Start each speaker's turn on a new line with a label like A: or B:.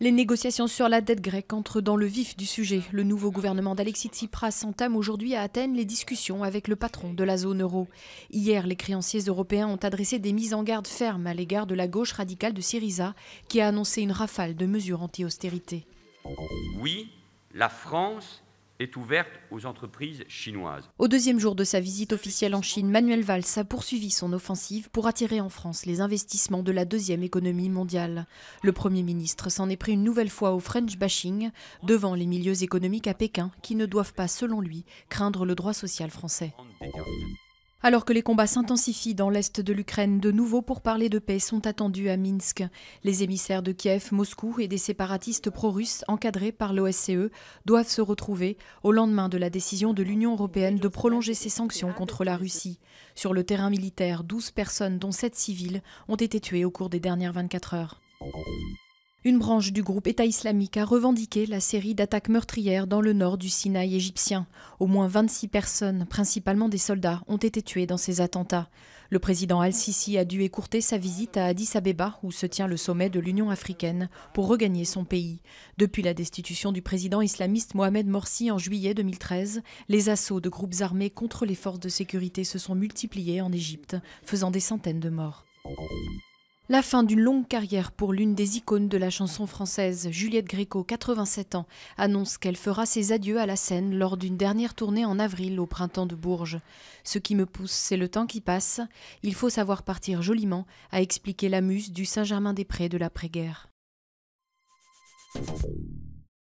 A: Les négociations sur la dette grecque entrent dans le vif du sujet. Le nouveau gouvernement d'Alexis Tsipras entame aujourd'hui à Athènes les discussions avec le patron de la zone euro. Hier, les créanciers européens ont adressé des mises en garde fermes à l'égard de la gauche radicale de Syriza, qui a annoncé une rafale de mesures anti-austérité.
B: Oui, la France est ouverte aux entreprises chinoises.
A: Au deuxième jour de sa visite officielle en Chine, Manuel Valls a poursuivi son offensive pour attirer en France les investissements de la deuxième économie mondiale. Le Premier ministre s'en est pris une nouvelle fois au French bashing devant les milieux économiques à Pékin qui ne doivent pas, selon lui, craindre le droit social français. Alors que les combats s'intensifient dans l'est de l'Ukraine, de nouveaux pourparlers de paix sont attendus à Minsk. Les émissaires de Kiev, Moscou et des séparatistes pro-russes encadrés par l'OSCE doivent se retrouver au lendemain de la décision de l'Union européenne de prolonger ses sanctions contre la Russie. Sur le terrain militaire, 12 personnes, dont 7 civils, ont été tuées au cours des dernières 24 heures. Une branche du groupe État islamique a revendiqué la série d'attaques meurtrières dans le nord du Sinaï égyptien. Au moins 26 personnes, principalement des soldats, ont été tuées dans ces attentats. Le président Al-Sisi a dû écourter sa visite à Addis Abeba, où se tient le sommet de l'Union africaine, pour regagner son pays. Depuis la destitution du président islamiste Mohamed Morsi en juillet 2013, les assauts de groupes armés contre les forces de sécurité se sont multipliés en Égypte, faisant des centaines de morts. La fin d'une longue carrière pour l'une des icônes de la chanson française, Juliette Gréco, 87 ans, annonce qu'elle fera ses adieux à la scène lors d'une dernière tournée en avril au Printemps de Bourges. Ce qui me pousse, c'est le temps qui passe. Il faut savoir partir joliment, a expliqué la muse du Saint-Germain-des-Prés de l'après-guerre.